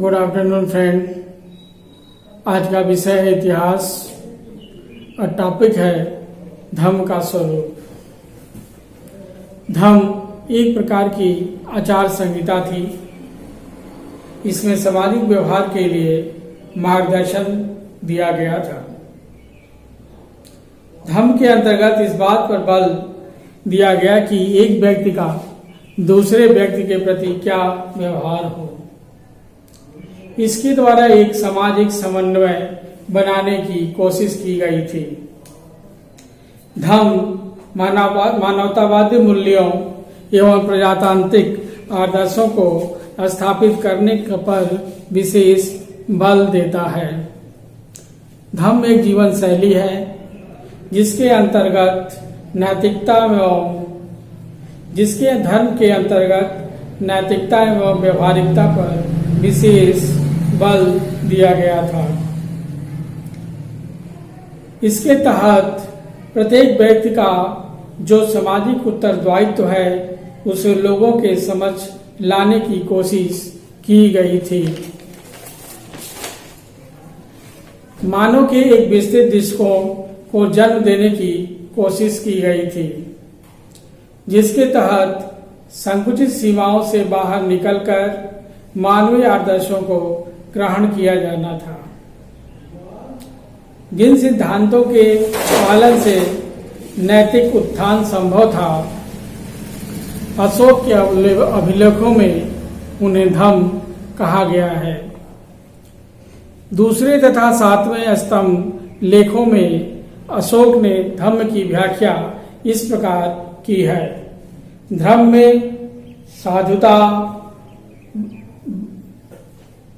Good afternoon friend. आज का विषय है इतिहास और टॉपिक है धम्म का स्वरूप। धम्म एक प्रकार की आचार संहिता थी। इसमें सामाजिक व्यवहार के लिए मार्गदर्शन दिया गया था। धम्म के अंतर्गत इस बात पर बल दिया गया कि एक व्यक्ति का दूसरे व्यक्ति के प्रति क्या व्यवहार हो। इसके द्वारा एक सामाजिक समन्वय बनाने की कोशिश की गई थी। धम्म मानवतावादी मूल्यों एवं प्रजातांत्रिक आदर्शों को स्थापित करने पर विशेष बल देता है। धम्म एक जीवन शैली है जिसके अंतर्गत धर्म के अंतर्गत नैतिकता एवं व्यवहारिकता पर विशेष बल दिया गया था। इसके तहत प्रत्येक व्यक्ति का जो सामाजिक उत्तरदायित्व है उसे लोगों के समझ लाने की कोशिश की गई थी। मानव के एक विस्तृत दृष्टिकोण को जन्म देने की कोशिश की गई थी, जिसके तहत संकुचित सीमाओं से बाहर निकलकर मानवीय आदर्शों को ग्रहण किया जाना था। जिन सिद्धांतों के पालन से नैतिक उत्थान संभव था, अशोक के अभिलेखों में उन्हें धम्म कहा गया है। दूसरे तथा सातवें स्तंभ लेखों में अशोक ने धम्म की व्याख्या इस प्रकार की है। धर्म में साधुता,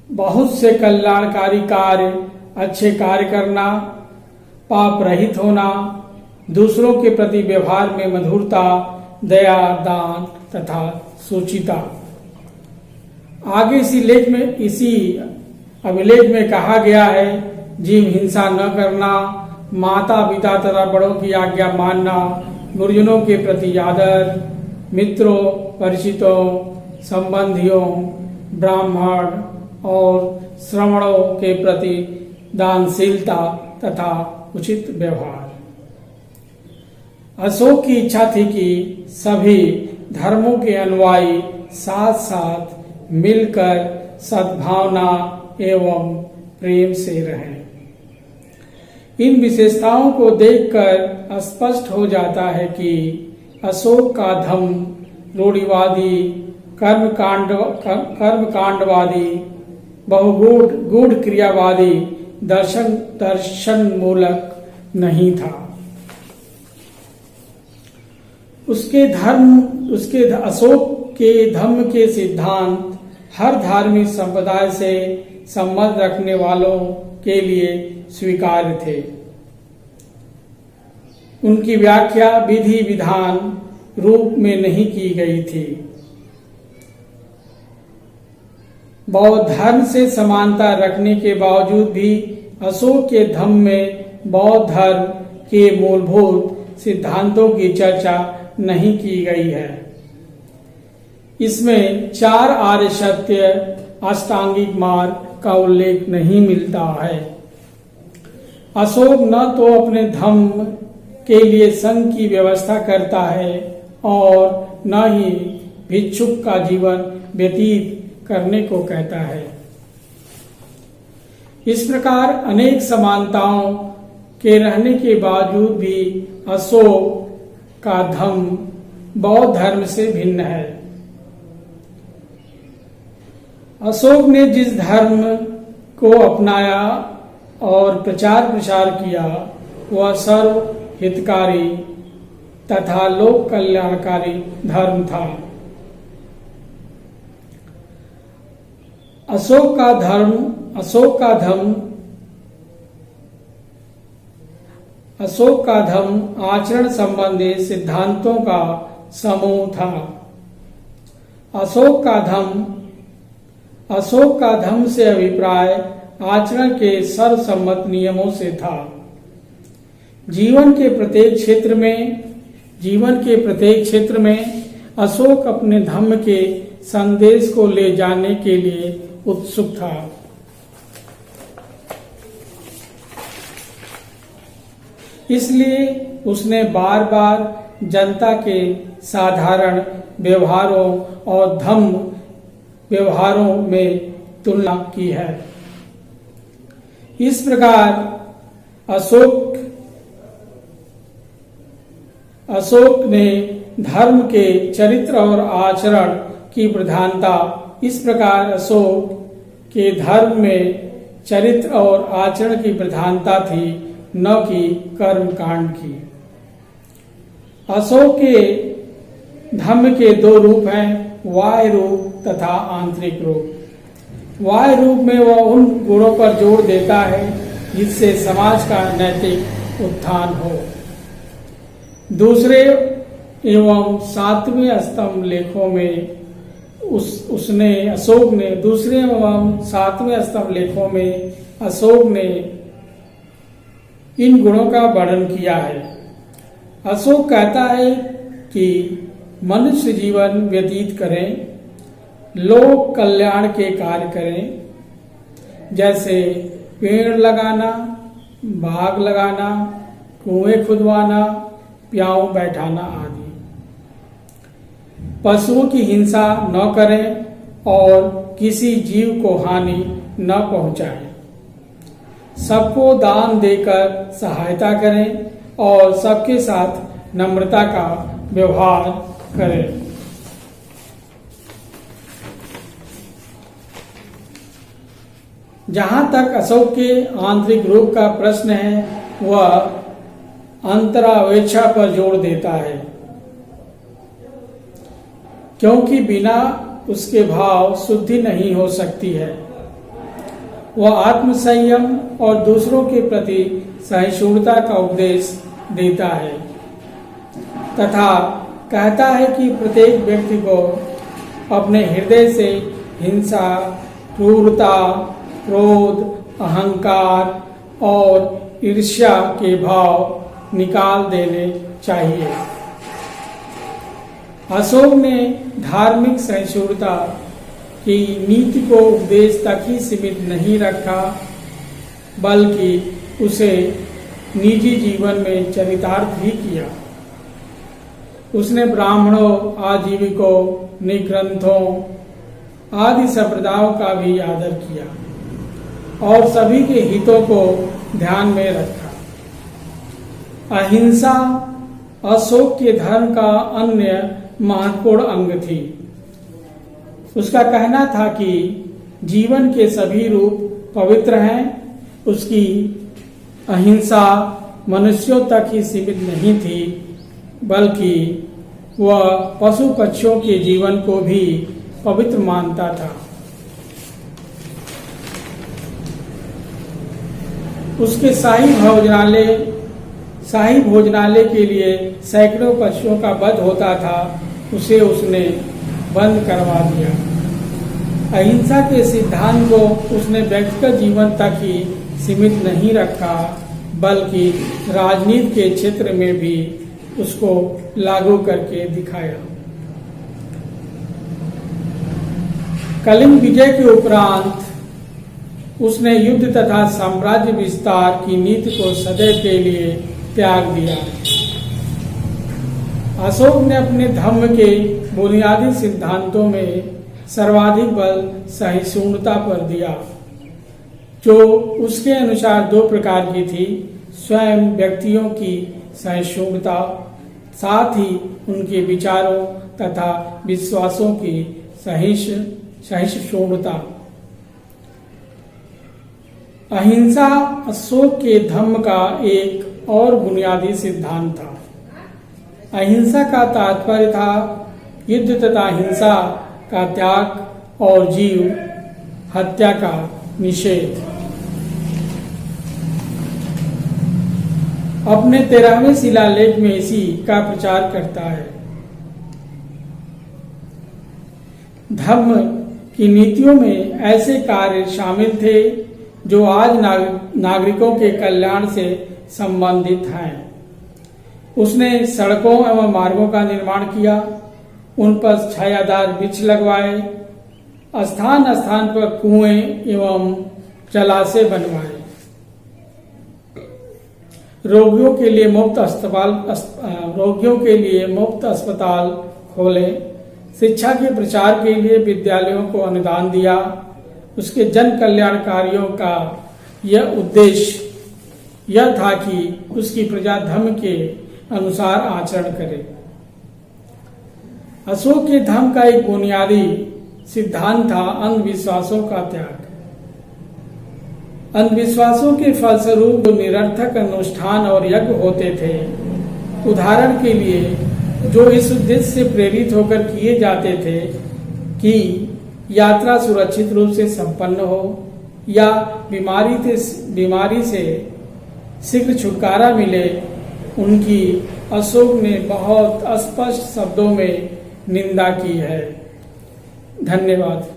बहुत से कल्याणकारी कार्य, अच्छे कार्य करना, पाप रहित होना, दूसरों के प्रति व्यवहार में मधुरता, दया, दान तथा सुचिता। आगे इसी अभिलेख में कहा गया है, जीव हिंसा न करना, माता पिता तथा बड़ों की आज्ञा मानना, गुरुजनों के प्रति आदर, मित्रों, परिचितों, संबंधियों, ब्राह्मण और श्रमणों के प्रति दानशीलता तथा उचित व्यवहार। अशोक की इच्छा थी कि सभी धर्मों के अनुयायी साथ साथ मिलकर सद्भावना एवं प्रेम से रहें। इन विशेषताओं को देखकर स्पष्ट हो जाता है कि अशोक का धम्म रूढ़िवादी, कर्मकांडवादी, बहुगूढ़ क्रियावादी, दर्शन मूलक नहीं था। अशोक के धम्म के सिद्धांत हर धार्मिक संप्रदाय से संबंध रखने वालों के लिए स्वीकार्य थे। उनकी व्याख्या विधि विधान रूप में नहीं की गई थी। बौद्ध धर्म से समानता रखने के बावजूद भी अशोक के धम्म में बौद्ध धर्म के मूलभूत सिद्धांतों की चर्चा नहीं की गई है। इसमें 4 आर्य सत्य, अष्टांगिक मार्ग का उल्लेख नहीं मिलता है। अशोक न तो अपने धम्म के लिए संघ की व्यवस्था करता है और न ही भिक्षुक का जीवन व्यतीत करने को कहता है। इस प्रकार अनेक समानताओं के रहने के बावजूद भी अशोक का धम्म बौद्ध धर्म से भिन्न है। अशोक ने जिस धर्म को अपनाया और प्रचार प्रसार किया वह सर्व हितकारी तथा लोक कल्याणकारी धर्म था। अशोक का धम्म आचरण संबंधी सिद्धांतों का समूह था। अशोक का धम्म से अभिप्राय आचरण के सर्वसम्मत नियमों से था। जीवन के प्रत्येक क्षेत्र में अशोक अपने धम्म के संदेश को ले जाने के लिए उत्सुक था। इसलिए उसने बार बार जनता के साधारण व्यवहारों और धम्म व्यवहारों में तुलना की है। इस प्रकार अशोक ने धर्म के चरित्र और आचरण की प्रधानता, इस प्रकार अशोक के धर्म में चरित्र और आचरण की प्रधानता थी, न कि कर्म कांड की। अशोक के धम्म के दो रूप हैं, बाह्य रूप तथा आंतरिक रूप। बाह्य रूप में वह उन गुणों पर जोर देता है जिससे समाज का नैतिक उत्थान हो। दूसरे एवं सातवें स्तंभ लेखों में दूसरे एवं सातवें स्तंभ लेखों में अशोक ने इन गुणों का वर्णन किया है। अशोक कहता है कि मनुष्य जीवन व्यतीत करें, लोक कल्याण के कार्य करें, जैसे पेड़ लगाना, बाग लगाना, कुएं खुदवाना, प्याऊ बैठाना आदि। पशुओं की हिंसा न करें और किसी जीव को हानि न पहुंचाएं। सबको दान देकर सहायता करें और सबके साथ नम्रता का व्यवहार करें। जहां तक अशोक के आंतरिक रूप का प्रश्न है, वह अंतरावेक्षा पर जोर देता है, क्योंकि बिना उसके भाव शुद्धि नहीं हो सकती है। वह आत्मसंयम और दूसरों के प्रति सहिष्णुता का उपदेश देता है तथा कहता है कि प्रत्येक व्यक्ति को अपने हृदय से हिंसा, क्रूरता, क्रोध, अहंकार और ईर्ष्या के भाव निकाल देने चाहिए। अशोक ने धार्मिक सहिष्णुता की नीति को उपदेश तक ही सीमित नहीं रखा, बल्कि उसे निजी जीवन में चरितार्थ भी किया। उसने ब्राह्मणों, आजीविकों, निग्रंथों आदि संप्रदायों का भी आदर किया और सभी के हितों को ध्यान में रखा। अहिंसा अशोक के धर्म का अन्य महत्वपूर्ण अंग थी। उसका कहना था कि जीवन के सभी रूप पवित्र हैं। उसकी अहिंसा मनुष्यों तक ही सीमित नहीं थी, बल्कि वह पशु पक्षियों के जीवन को भी पवित्र मानता था। उसके शाही भोजनालय के लिए सैकड़ों पशुओं का वध होता था, उसे उसने बंद करवा दिया। अहिंसा के सिद्धांत को उसने व्यक्तिगत जीवन तक ही सीमित नहीं रखा, बल्कि राजनीति के क्षेत्र में भी उसको लागू करके दिखाया। कलिंग विजय के उपरांत उसने युद्ध तथा साम्राज्य विस्तार की नीति को सदैव के लिए त्याग दिया। अशोक ने अपने धर्म के बुनियादी सिद्धांतों में सर्वाधिक बल सहिष्णुता पर दिया, जो उसके अनुसार दो प्रकार की थी: स्वयं व्यक्तियों की सहिष्णुता, साथ ही उनके विचारों तथा विश्वासों की सहिष्णुता। अहिंसा अशोक के धम्म का एक और बुनियादी सिद्धांत था। अहिंसा का तात्पर्य था युद्ध तथा हिंसा का त्याग और जीव हत्या का निषेध। अपने 13वें शिलालेख में इसी का प्रचार करता है। धर्म की नीतियों में ऐसे कार्य शामिल थे जो आज नागरिकों के कल्याण से संबंधित हैं। उसने सड़कों एवं मार्गों का निर्माण किया, उन पर छायादार वृक्ष लगवाए, स्थान स्थान पर कुएं एवं जलाशय बनवाए, रोगियों के लिए मुफ्त अस्पताल खोले, शिक्षा के प्रचार के लिए विद्यालयों को अनुदान दिया। उसके जन कल्याण कार्यों का यह उद्देश्य यह था कि उसकी प्रजा धर्म के अनुसार आचरण करे। अशोक के धर्म का एक बुनियादी सिद्धांत था अंधविश्वासों का त्याग। अंधविश्वासों के फलस्वरूप जो निरर्थक अनुष्ठान और यज्ञ होते थे, उदाहरण के लिए जो इस उद्देश्य से प्रेरित होकर किए जाते थे कि यात्रा सुरक्षित रूप से संपन्न हो या बीमारी से शीघ्र छुटकारा मिले, उनकी अशोक ने बहुत स्पष्ट शब्दों में निंदा की है। धन्यवाद।